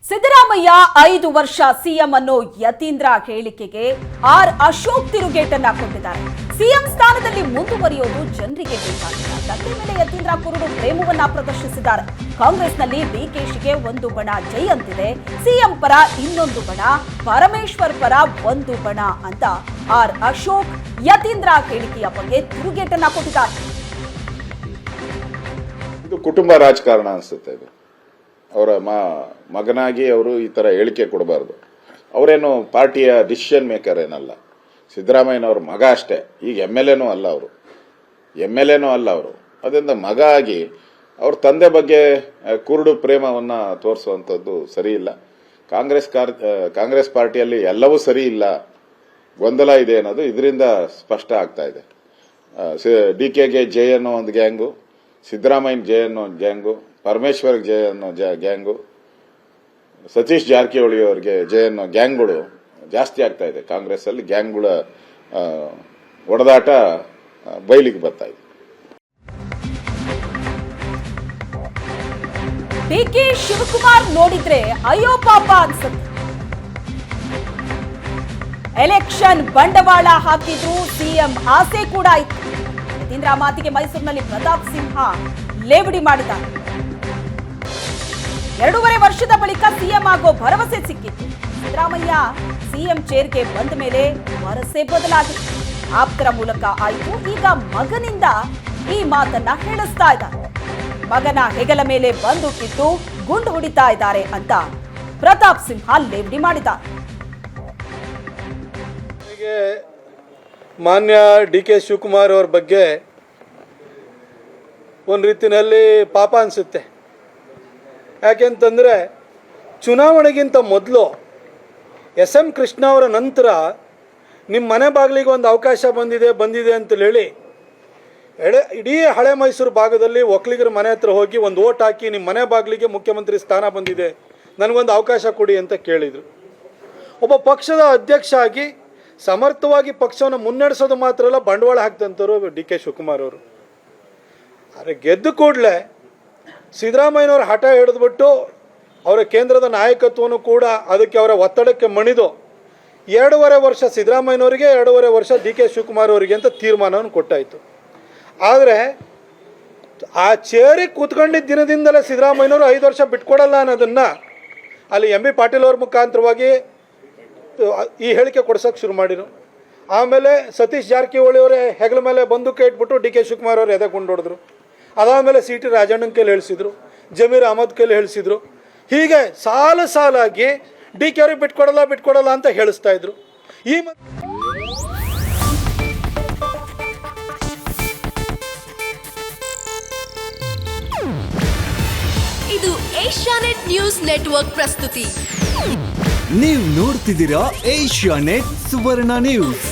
ಸಿದ್ದರಾಮಯ್ಯ 5 ವರ್ಷ ಸಿಎಂ ಅನ್ನೋ ಯತೀಂದ್ರ ಹೇಳಿಕೆಗೆ ಅಶೋಕ್ ತಿರುಗೇಟನ್ನ ಕೊಟ್ಟಿದ್ದಾರೆ. ಸಿಎಂ ಸ್ಥಾನದಲ್ಲಿ ಮುಂದುವರಿಯೋದು ಜನರಿಗೆ ಬೇಕಾಗಿಲ್ಲ. ತಂದೆ ಮೇಲೆ ಯತೀಂದ್ರ ಕುರುಡು ಪ್ರೇಮವನ್ನ ಪ್ರದರ್ಶಿಸಿದ್ದಾರೆ. ಕಾಂಗ್ರೆಸ್ನಲ್ಲಿ ಡಿಕೆಶಿಗೆ ಒಂದು ಬಣ ಜೈ ಅಂತಿದೆ, ಸಿಎಂ ಪರ ಇನ್ನೊಂದು ಬಣ, ಪರಮೇಶ್ವರ್ ಪರ ಒಂದು ಬಣ ಅಂತ ಅಶೋಕ್ ಯತೀಂದ್ರ ಹೇಳಿಕೆಯ ಬಗ್ಗೆ ತಿರುಗೇಟನ್ನ ಕೊಟ್ಟಿದ್ದಾರೆ. ಇದು ಕುಟುಂಬ ರಾಜಕಾರಣ ಅನಿಸುತ್ತೆ. ಇದು ಅವರ ಮಗನಾಗಿ ಅವರು ಈ ತರ ಹೇಳಿಕೆ ಕೊಡಬಾರ್ದು. ಅವರೇನು ಪಾರ್ಟಿಯ ಡಿಸಿಷನ್ ಮೇಕರ್ ಏನಲ್ಲ. ಸಿದ್ದರಾಮಯ್ಯನವ್ರ ಮಗ ಅಷ್ಟೇ. ಈಗ MLA ಅಲ್ಲ ಅವರು, MLA ಅಲ್ಲ ಅವರು. ಅದರಿಂದ ಮಗ ಆಗಿ ಅವ್ರ ತಂದೆ ಬಗ್ಗೆ ಕುರುಡು ಪ್ರೇಮವನ್ನ ತೋರಿಸುವಂಥದ್ದು ಸರಿ ಇಲ್ಲ. ಕಾಂಗ್ರೆಸ್ ಪಾರ್ಟಿಯಲ್ಲಿ ಎಲ್ಲವೂ ಸರಿ ಇಲ್ಲ, ಗೊಂದಲ ಇದೆ ಅನ್ನೋದು ಇದರಿಂದ ಸ್ಪಷ್ಟ ಆಗ್ತಾ ಇದೆ. DKಗೆ ಜೆ ಅನ್ನೋ ಒಂದು ಗ್ಯಾಂಗು, ಸಿದ್ದರಾಮಯ್ಯ ಜೆ ಅನ್ನೋ ಒಂದು ಗ್ಯಾಂಗು, ಪರಮೇಶ್ವರ್ ಜೆ ಅನ್ನೋ ಗ್ಯಾಂಗು, ಸತೀಶ್ ಜಾರಕಿಹೊಳಿ ಅವರಿಗೆ ಜೆ ಅನ್ನೋ ಗ್ಯಾಂಗ್ಗಳು ಜಾಸ್ತಿ ಆಗ್ತಾ ಇದೆ. ಕಾಂಗ್ರೆಸ್ ಅಲ್ಲಿ ಗ್ಯಾಂಗ್ಗಳ ಒಡೆದಾಟ ಬಯಲಿಗೆ ಬರ್ತಾ ಇದೆ. ಡಿಕೆ ಶಿವಕುಮಾರ್ ನೋಡಿದ್ರೆ ಅಯ್ಯೋ ಪಾಪ ಅನ್ಸುತ್ತೆ. ಎಲೆಕ್ಷನ್ ಬಂಡವಾಳ ಹಾಕಿದ್ರು, ಸಿಎಂ ಆಸೆ ಕೂಡ ಇತ್ತು. ಯತೀಂದ್ರ ಮಾತಿಗೆ ಮೈಸೂರಿನಲ್ಲಿ ಪ್ರತಾಪ್ ಸಿಂಹ ಲೇವಡಿ ಮಾಡಿದ್ದಾರೆ. 2.5 ವರ್ಷದ ಬಳಿಕ ಸಿಎಂ ಆಗೋ ಭರವಸೆ ಸಿಕ್ಕಿತ್ತು. ಸಿದ್ದರಾಮಯ್ಯ ಸಿಎಂ ಚೇರ್ಗೆ ಬಂದ ಮೇಲೆ ಭರವಸೆ ಬದಲಾಗಿದೆ. ಆಪ್ತರ ಮೂಲಕ ಆಯಿತು, ಈಗ ಮಗನಿಂದ ಈ ಮಾತನ್ನ ಹೇಳಿಸ್ತಾ ಇದ್ದಾರೆ. ಮಗನ ಹೆಗಲ ಮೇಲೆ ಬಂದೂಕಿಟ್ಟು ಗುಂಡು ಹೊಡಿತಾ ಇದ್ದಾರೆ ಅಂತ ಪ್ರತಾಪ್ ಸಿಂಹ ಲೇವಡಿ ಮಾಡಿದ್ದಾರೆ. ಮಾನ್ಯ DK ಶಿವಕುಮಾರ್ ಅವ್ರ ಬಗ್ಗೆ ಒಂದು ರೀತಿಯಲ್ಲಿ ಪಾಪ ಅನಿಸುತ್ತೆ. ಯಾಕೆಂತಂದರೆ ಚುನಾವಣೆಗಿಂತ ಮೊದಲು SM ಕೃಷ್ಣ ಅವರ ನಂತರ ನಿಮ್ಮ ಮನೆ ಬಾಗಿಲಿಗೆ ಒಂದು ಅವಕಾಶ ಬಂದಿದೆ ಅಂತ ಹೇಳಿ ಇಡೀ ಹಳೆ ಮೈಸೂರು ಭಾಗದಲ್ಲಿ ಒಕ್ಕಲಿಗರ ಮನೆ ಹತ್ರ ಹೋಗಿ ಒಂದು ಓಟ್ ಹಾಕಿ ನಿಮ್ಮ ಮನೆ ಬಾಗಿಲಿಗೆ ಮುಖ್ಯಮಂತ್ರಿ ಸ್ಥಾನ ಬಂದಿದೆ, ನನಗೊಂದು ಅವಕಾಶ ಕೊಡಿ ಅಂತ ಕೇಳಿದರು. ಒಬ್ಬ ಪಕ್ಷದ ಅಧ್ಯಕ್ಷ ಆಗಿ ಸಮರ್ಥವಾಗಿ ಪಕ್ಷವನ್ನು ಮುನ್ನಡೆಸೋದು ಮಾತ್ರ ಅಲ್ಲ, ಬಂಡವಾಳ ಹಾಕಿದಂಥವ್ರು DK ಶಿವಕುಮಾರ್ ಅವರು. ಆದರೆ ಗೆದ್ದು ಕೂಡಲೇ ಸಿದ್ದರಾಮಯ್ಯನವ್ರ ಹಠ ಹಿಡಿದ್ಬಿಟ್ಟು ಅವರ ಕೇಂದ್ರದ ನಾಯಕತ್ವವನ್ನು ಕೂಡ ಅದಕ್ಕೆ ಅವರ ಒತ್ತಡಕ್ಕೆ ಮಣಿದು 2.5 ವರ್ಷ ಸಿದ್ದರಾಮಯ್ಯನವರಿಗೆ, 2.5 ವರ್ಷ DK ಶಿವಕುಮಾರ್ ಅವರಿಗೆ ಅಂತ ತೀರ್ಮಾನವನ್ನು ಕೊಟ್ಟಾಯಿತು. ಆದರೆ ಆ ಚೇರಿಗೆ ಕೂತ್ಕೊಂಡಿದ್ದ ದಿನದಿಂದಲೇ ಸಿದ್ದರಾಮಯ್ಯನವರು 5 ವರ್ಷ ಬಿಟ್ಕೊಡಲ್ಲ ಅನ್ನೋದನ್ನು ಅಲ್ಲಿ MB ಪಾಟೀಲ್ ಅವ್ರ ಮುಖಾಂತರವಾಗಿ ಈ ಹೇಳಿಕೆ ಕೊಡ್ಸೋಕೆ ಶುರು ಮಾಡಿರು. ಆಮೇಲೆ ಸತೀಶ್ ಜಾರಕಿಹೊಳಿ ಅವರೇ ಹೆಗಲ ಮೇಲೆ ಬಂದೂಕ ಇಟ್ಬಿಟ್ಟು DK ಶಿವಕುಮಾರ್ ಅವರು ಎದೆಕೊಂಡು ಹೊಡೆದ್ರು. ಅದಾದಮೇಲೆ CT ರಾಜಣ್ಣನ ಕೈಲಿ ಹೇಳಿಸಿದ್ರು, ಜಮೀರ್ ಅಹಮದ್ ಕೈಲಿ ಹೇಳಿಸಿದ್ರು. ಹೀಗೆ ಸಾಲಾಗಿ DK ಅವ್ರಿಗೆ ಬಿಟ್ಕೊಡಲ್ಲ ಅಂತ ಹೇಳಿಸ್ತಾ ಇದ್ರು. ಇದು ಏಷ್ಯಾನೆಟ್ ನ್ಯೂಸ್ ನೆಟ್ವರ್ಕ್ ಪ್ರಸ್ತುತಿ. ನೀವು ನೋಡ್ತಿದ್ದೀರಾ ಏಷ್ಯಾನೆಟ್ ಸುವರ್ಣ ನ್ಯೂಸ್.